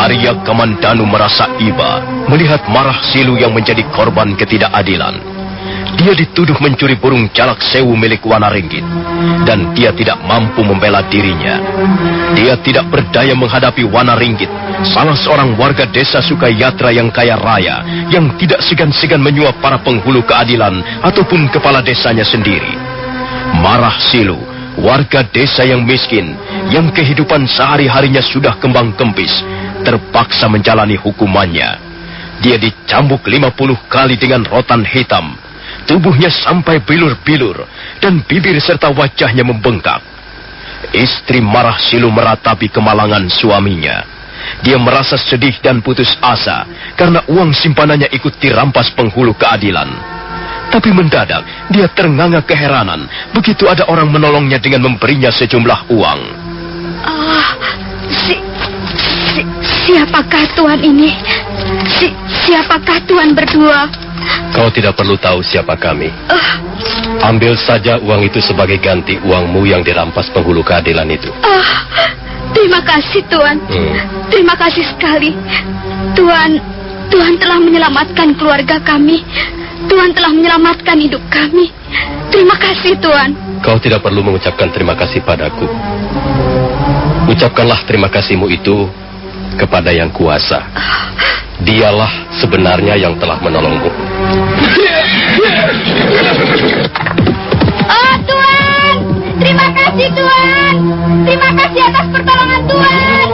Arya Kamandanu merasa iba melihat Marah Silu yang menjadi korban ketidakadilan. Dia dituduh mencuri burung jalak sewu milik Wanaringgit, dan dia tidak mampu membela dirinya. Dia tidak berdaya menghadapi Wanaringgit, salah seorang warga desa Sukayatra yang kaya raya, yang tidak segan-segan menyuap para penghulu keadilan ataupun kepala desanya sendiri. Marah Silu, warga desa yang miskin, yang kehidupan sehari-harinya sudah kembang kempis, terpaksa menjalani hukumannya. Dia dicambuk 50 kali dengan rotan hitam. Tubuhnya sampai bilur-bilur, dan bibir serta wajahnya membengkak. Istri Marah Silu meratapi kemalangan suaminya. Dia merasa sedih dan putus asa, karena uang simpanannya ikut dirampas penghulu keadilan. Tapi mendadak, dia ternganga keheranan, begitu ada orang menolongnya dengan memberinya sejumlah uang. Siapakah Tuan ini? Siapakah Tuan berdua? Kau tidak perlu tahu siapa kami. Ambil saja uang itu sebagai ganti uangmu yang dirampas penghulu keadilan itu. Terima kasih Tuan. Terima kasih sekali. Tuan telah menyelamatkan keluarga kami. Tuan telah menyelamatkan hidup kami. Terima kasih Tuan. Kau tidak perlu mengucapkan terima kasih padaku. Ucapkanlah terima kasihmu itu kepada Yang Kuasa. Dialah sebenarnya yang telah menolongmu. Oh Tuan, terima kasih Tuan. Terima kasih atas pertolongan Tuan.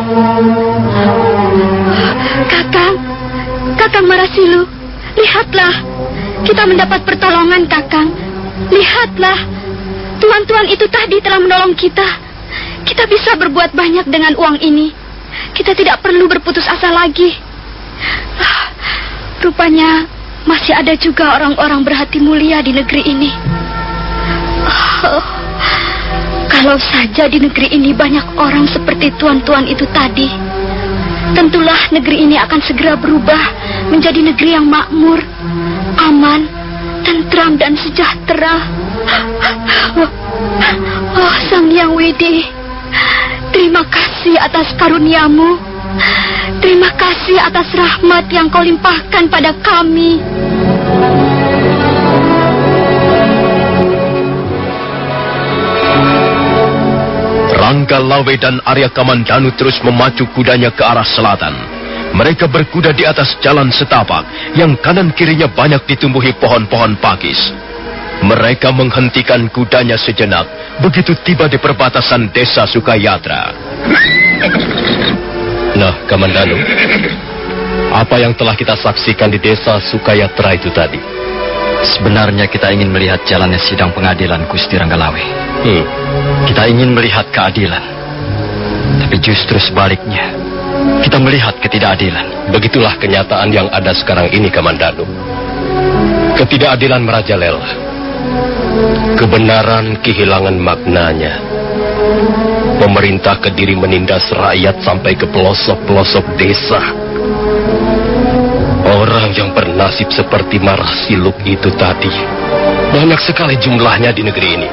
Kakang Marasilu, lihatlah, kita mendapat pertolongan Kakang. Lihatlah, tuan-tuan itu tadi telah menolong kita. Kita bisa berbuat banyak dengan uang ini. Kita tidak perlu berputus asa lagi. Rupanya masih ada juga orang-orang berhati mulia di negeri ini. Kalau saja di negeri ini banyak orang seperti tuan-tuan itu tadi, tentulah negeri ini akan segera berubah menjadi negeri yang makmur, aman, tentram dan sejahtera. Oh Sang Hyang Widi, terima kasih atas karuniamu. Terima kasih atas rahmat yang kau limpahkan pada kami. Rangga Lawe dan Arya Kamandanu terus memacu kudanya ke arah selatan. Mereka berkuda di atas jalan setapak yang kanan kirinya banyak ditumbuhi pohon-pohon pakis. Mereka menghentikan kudanya sejenak begitu tiba di perbatasan desa Sukayatra. Nah, Kamandanu, apa yang telah kita saksikan di desa Sukayatra itu tadi? Sebenarnya kita ingin melihat jalannya sidang pengadilan, Gusti Ranggalawe. Kita ingin melihat keadilan. Tapi justru sebaliknya, kita melihat ketidakadilan. Begitulah kenyataan yang ada sekarang ini, Kamandanu. Ketidakadilan merajalela. Kebenaran kehilangan maknanya. Pemerintah Kediri menindas rakyat sampai ke pelosok-pelosok desa. Orang yang bernasib seperti Marah Siluk itu tadi banyak sekali jumlahnya di negeri ini.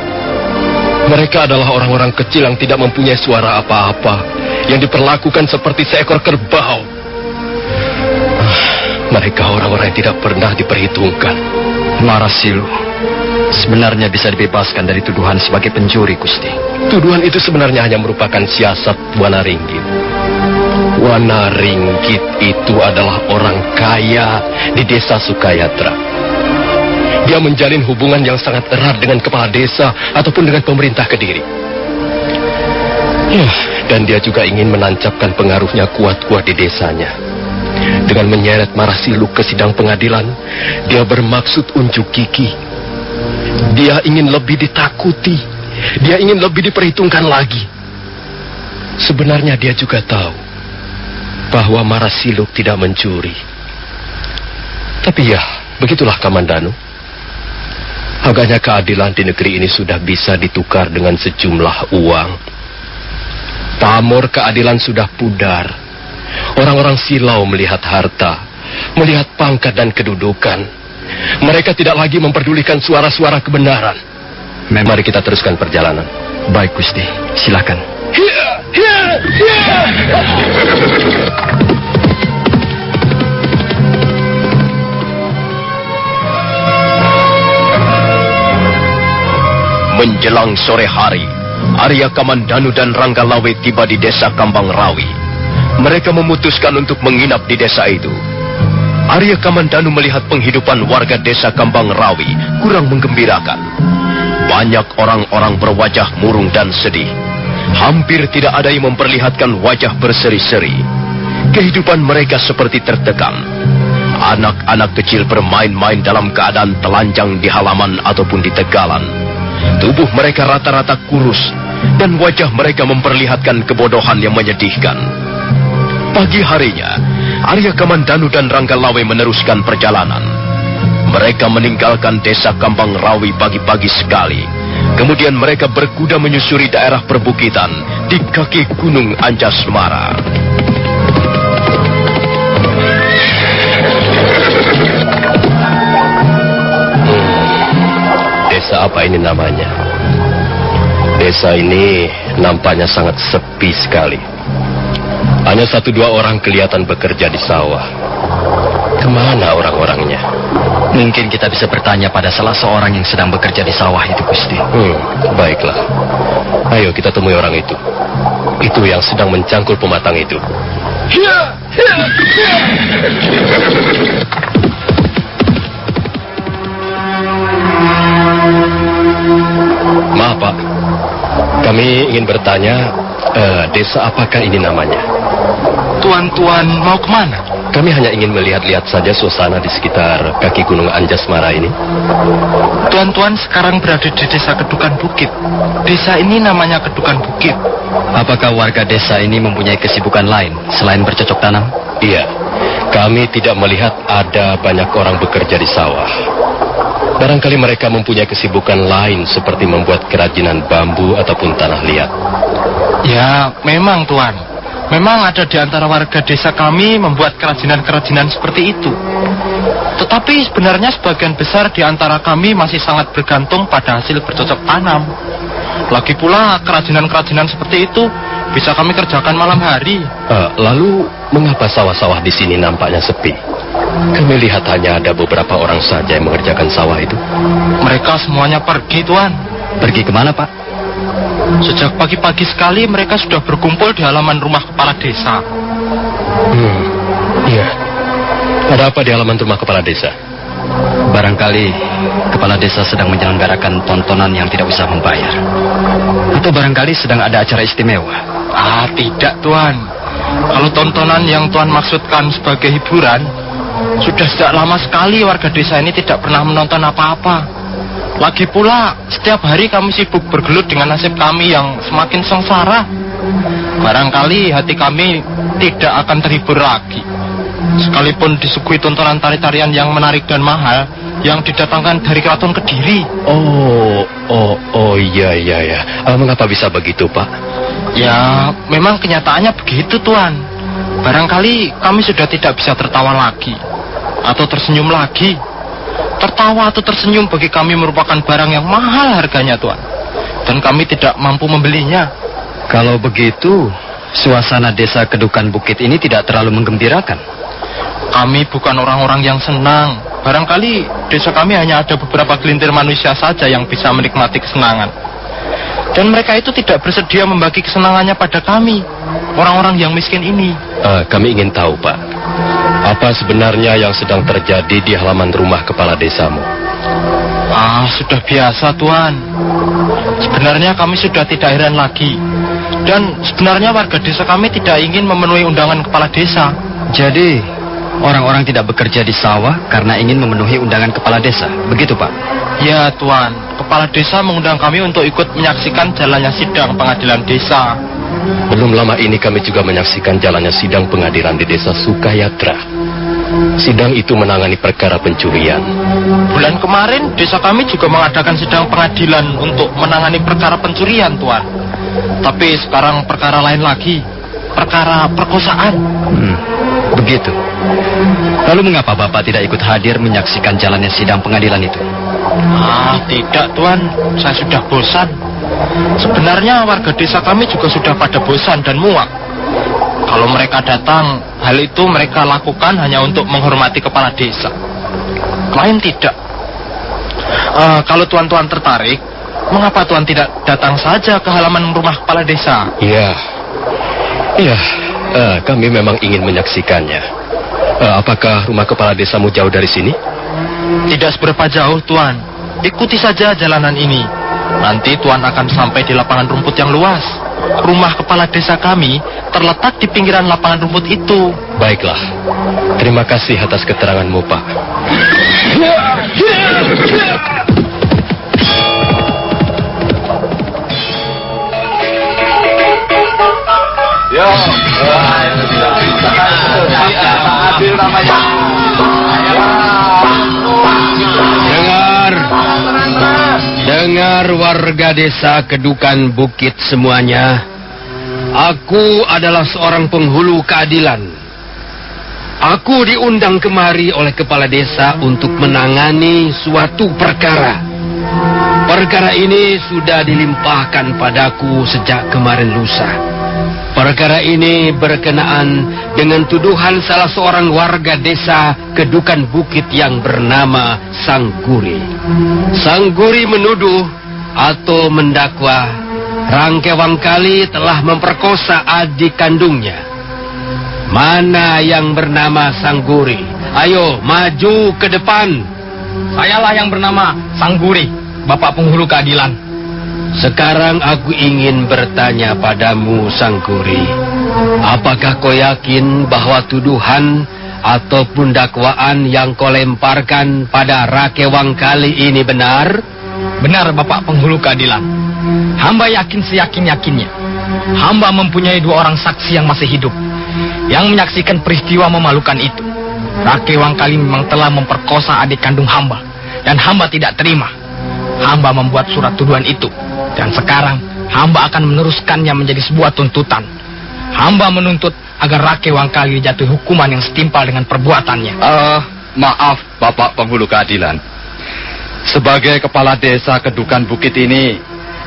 Mereka adalah orang-orang kecil yang tidak mempunyai suara apa-apa, yang diperlakukan seperti seekor kerbau. Mereka orang-orang yang tidak pernah diperhitungkan. Marah Siluk sebenarnya bisa dibebaskan dari tuduhan sebagai pencuri, Gusti. Tuduhan itu sebenarnya hanya merupakan siasat Wanaringgit. Wanaringgit itu adalah orang kaya di desa Sukayatra. Dia menjalin hubungan yang sangat erat dengan kepala desa ataupun dengan pemerintah Kediri. Dan dia juga ingin menancapkan pengaruhnya kuat-kuat di desanya. Dengan menyeret Marah Siluk ke sidang pengadilan, dia bermaksud unjuk gigi. Dia ingin lebih ditakuti. Dia ingin lebih diperhitungkan lagi. Sebenarnya dia juga tahu bahwa Marah Siluk tidak mencuri. Tapi ya, begitulah Kamandanu. Agaknya keadilan di negeri ini sudah bisa ditukar dengan sejumlah uang. Pamor keadilan sudah pudar. Orang-orang silau melihat harta, melihat pangkat dan kedudukan. Mereka tidak lagi memperdulikan suara-suara kebenaran. Mari kita teruskan perjalanan. Baik, Gusti. Silakan. Menjelang sore hari, Arya Kamandanu dan Ranggalawe tiba di desa Kambang Rawi. Mereka memutuskan untuk menginap di desa itu. Arya Kamandanu melihat penghidupan warga desa Kambang Rawi kurang menggembirakan. Banyak orang-orang berwajah murung dan sedih. Hampir tidak ada yang memperlihatkan wajah berseri-seri. Kehidupan mereka seperti tertekan. Anak-anak kecil bermain-main dalam keadaan telanjang di halaman ataupun di tegalan. Tubuh mereka rata-rata kurus, dan wajah mereka memperlihatkan kebodohan yang menyedihkan. Pagi harinya, Arya Kamandanu dan Ranggalawe meneruskan perjalanan. Mereka meninggalkan desa Kambang Rawi pagi-pagi sekali. Kemudian mereka berkuda menyusuri daerah perbukitan di kaki Gunung Anjasmara. Desa apa ini namanya? Desa ini nampaknya sangat sepi sekali. Hanya 1-2 orang kelihatan bekerja di sawah. Kemana orang-orangnya? Mungkin kita bisa bertanya pada salah seorang yang sedang bekerja di sawah itu, Gusti. Baiklah. Ayo kita temui orang itu. Itu yang sedang mencangkul pematang itu. Maaf, Pak. Kami ingin bertanya, desa apakah ini namanya? Tuan-tuan mau kemana? Kami hanya ingin melihat-lihat saja suasana di sekitar kaki Gunung Anjasmara ini. Tuan-tuan sekarang berada di desa Kedukan Bukit. Desa ini namanya Kedukan Bukit. Apakah warga desa ini mempunyai kesibukan lain selain bercocok tanam? Iya, kami tidak melihat ada banyak orang bekerja di sawah. Barangkali mereka mempunyai kesibukan lain seperti membuat kerajinan bambu ataupun tanah liat. Ya, memang Tuan. Memang ada di antara warga desa kami membuat kerajinan-kerajinan seperti itu. Tetapi sebenarnya sebagian besar di antara kami masih sangat bergantung pada hasil bercocok tanam. Lagi pula kerajinan-kerajinan seperti itu bisa kami kerjakan malam hari. Lalu mengapa sawah-sawah di sini nampaknya sepi? Kami lihat hanya ada beberapa orang saja yang mengerjakan sawah itu. Mereka semuanya pergi, Tuan. Pergi kemana, Pak? Sejak pagi-pagi sekali mereka sudah berkumpul di halaman rumah kepala desa. Iya. Ada apa di halaman rumah kepala desa? Barangkali kepala desa sedang menyelenggarakan tontonan yang tidak usah membayar. Atau barangkali sedang ada acara istimewa. Tidak, Tuan. Kalau tontonan yang Tuan maksudkan sebagai hiburan, sudah sejak lama sekali warga desa ini tidak pernah menonton apa-apa. Lagi pula, setiap hari kami sibuk bergelut dengan nasib kami yang semakin sengsara. Barangkali hati kami tidak akan terhibur lagi. Sekalipun disuguhi tontonan tari-tarian yang menarik dan mahal, yang didatangkan dari Keraton Kediri. Iya. Mengapa bisa begitu, Pak? Ya, memang kenyataannya begitu, Tuan. Barangkali kami sudah tidak bisa tertawa lagi, atau tersenyum lagi. Tertawa atau tersenyum bagi kami merupakan barang yang mahal harganya, Tuan. Dan kami tidak mampu membelinya. Kalau begitu, suasana desa Kedukan Bukit ini tidak terlalu menggembirakan. Kami bukan orang-orang yang senang. Barangkali desa kami hanya ada beberapa gelintir manusia saja yang bisa menikmati kesenangan. Dan mereka itu tidak bersedia membagi kesenangannya pada kami, orang-orang yang miskin ini. Kami ingin tahu, Pak. Apa sebenarnya yang sedang terjadi di halaman rumah kepala desamu? Sudah biasa, Tuan. Sebenarnya kami sudah tidak heran lagi. Dan sebenarnya warga desa kami tidak ingin memenuhi undangan kepala desa. Jadi, orang-orang tidak bekerja di sawah karena ingin memenuhi undangan kepala desa. Begitu, Pak? Ya, Tuan. Kepala desa mengundang kami untuk ikut menyaksikan jalannya sidang pengadilan desa. Belum lama ini kami juga menyaksikan jalannya sidang pengadilan di desa Sukayatra. Sidang itu menangani perkara pencurian. Bulan kemarin desa kami juga mengadakan sidang pengadilan untuk menangani perkara pencurian, Tuan. Tapi sekarang perkara lain lagi, perkara perkosaan. Begitu. Lalu mengapa Bapak tidak ikut hadir menyaksikan jalannya sidang pengadilan itu? Tidak Tuan, saya sudah bosan. Sebenarnya warga desa kami juga sudah pada bosan dan muak. Kalau mereka datang, hal itu mereka lakukan hanya untuk menghormati kepala desa. Lain tidak. Kalau tuan-tuan tertarik, mengapa tuan tidak datang saja ke halaman rumah kepala desa? Iya, kami memang ingin menyaksikannya. Apakah rumah kepala desamu jauh dari sini? Tidak seberapa jauh, Tuan. Ikuti saja jalanan ini. Nanti Tuan akan sampai di lapangan rumput yang luas. Rumah kepala desa kami terletak di pinggiran lapangan rumput itu. Baiklah. Terima kasih atas keteranganmu, Pak. Dengar warga desa Kedukan Bukit semuanya. Aku adalah seorang penghulu keadilan. Aku diundang kemari oleh kepala desa untuk menangani suatu perkara. Perkara ini sudah dilimpahkan padaku sejak kemarin lusa. Perkara ini berkenaan dengan tuduhan salah seorang warga desa Kedukan Bukit yang bernama Sangguri. Sangguri menuduh atau mendakwa Rangke Wangkali telah memperkosa adik kandungnya. Mana yang bernama Sangguri? Ayo, maju ke depan. Sayalah yang bernama Sangguri, Bapak Penghulu Keadilan. Sekarang aku ingin bertanya padamu, Sangguri. Apakah kau yakin bahwa tuduhan ataupun dakwaan yang kau lemparkan pada Rake Wangkali ini benar? Benar, Bapak Penghulu Keadilan. Hamba yakin seyakin-yakinnya. Hamba mempunyai 2 orang saksi yang masih hidup, yang menyaksikan peristiwa memalukan itu. Rake Wangkali memang telah memperkosa adik kandung hamba, dan hamba tidak terima. Hamba membuat surat tuduhan itu, dan sekarang hamba akan meneruskannya menjadi sebuah tuntutan. Hamba menuntut agar Rake Wangkali jatuh hukuman yang setimpal dengan perbuatannya. Maaf, Bapak Penghulu Keadilan. Sebagai kepala desa Kedukan Bukit ini,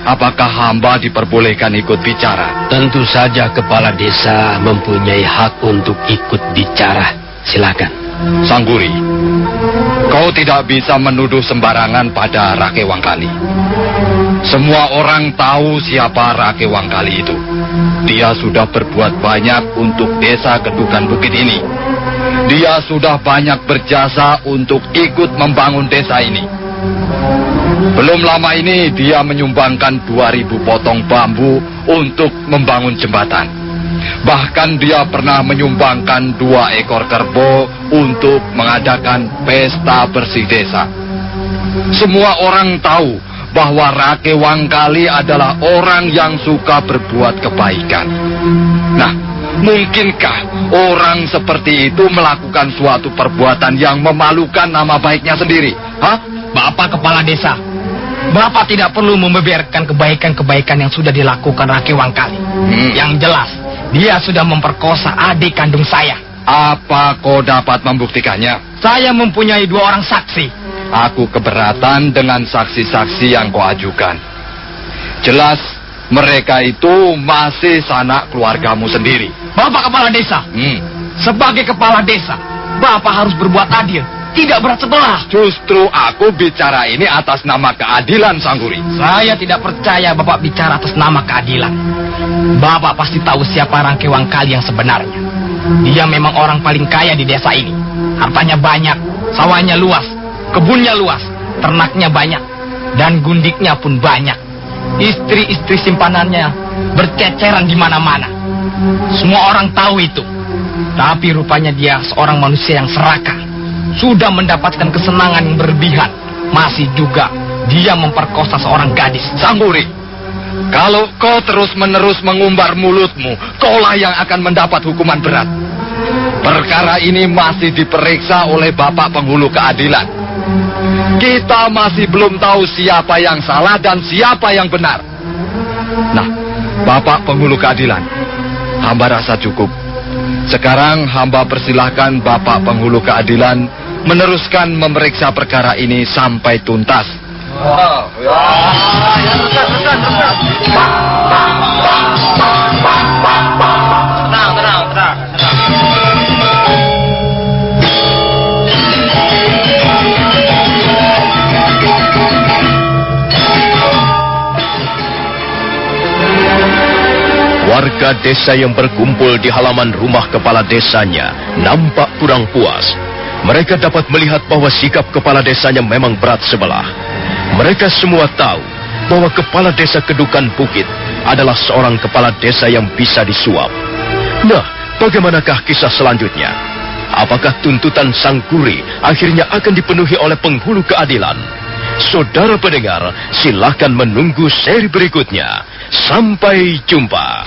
apakah hamba diperbolehkan ikut bicara? Tentu saja kepala desa mempunyai hak untuk ikut bicara. Silakan. Sangguri, kau tidak bisa menuduh sembarangan pada Rake Wangkali. Semua orang tahu siapa Rake Wangkali itu. Dia sudah berbuat banyak untuk desa Kedukan Bukit ini. Dia sudah banyak berjasa untuk ikut membangun desa ini. Belum lama ini dia menyumbangkan 2000 potong bambu untuk membangun jembatan. Bahkan dia pernah menyumbangkan 2 ekor kerbau untuk mengadakan pesta bersih desa. Semua orang tahu bahwa Rake Wangkali adalah orang yang suka berbuat kebaikan. Nah, mungkinkah orang seperti itu melakukan suatu perbuatan yang memalukan nama baiknya sendiri? Bapak Kepala Desa, Bapak tidak perlu membeberkan kebaikan-kebaikan yang sudah dilakukan Rake Wangkali. Yang jelas, dia sudah memperkosa adik kandung saya. Apa kau dapat membuktikannya? Saya mempunyai 2 orang saksi. Aku keberatan dengan saksi-saksi yang kau ajukan. Jelas, mereka itu masih sanak keluargamu sendiri. Bapak Kepala Desa, sebagai Kepala Desa, Bapak harus berbuat adil, tidak berat sebelah. Justru aku bicara ini atas nama keadilan, Sangguri. Saya tidak percaya Bapak bicara atas nama keadilan. Bapak pasti tahu siapa Rangke Wangkali yang sebenarnya. Dia memang orang paling kaya di desa ini. Hartanya banyak, sawahnya luas, kebunnya luas, ternaknya banyak, dan gundiknya pun banyak. Istri-istri simpanannya berceceran di mana-mana. Semua orang tahu itu. Tapi rupanya dia seorang manusia yang serakah. Sudah mendapatkan kesenangan yang berlebihan, masih juga dia memperkosa seorang gadis. Sangguri, kalau kau terus-menerus mengumbar mulutmu, kaulah yang akan mendapat hukuman berat. Perkara ini masih diperiksa oleh Bapak Penghulu Keadilan. Kita masih belum tahu siapa yang salah dan siapa yang benar. Nah, Bapak Penghulu Keadilan, hamba rasa cukup. Sekarang hamba persilahkan Bapak Penghulu Keadilan meneruskan memeriksa perkara ini sampai tuntas. Tenang. Warga desa yang berkumpul di halaman rumah kepala desanya nampak kurang puas. Mereka dapat melihat bahwa sikap kepala desanya memang berat sebelah. Mereka semua tahu bahwa kepala desa Kedukan Bukit adalah seorang kepala desa yang bisa disuap. Nah, bagaimanakah kisah selanjutnya? Apakah tuntutan Sang Guri akhirnya akan dipenuhi oleh penghulu keadilan? Saudara pendengar, silakan menunggu seri berikutnya. Sampai jumpa.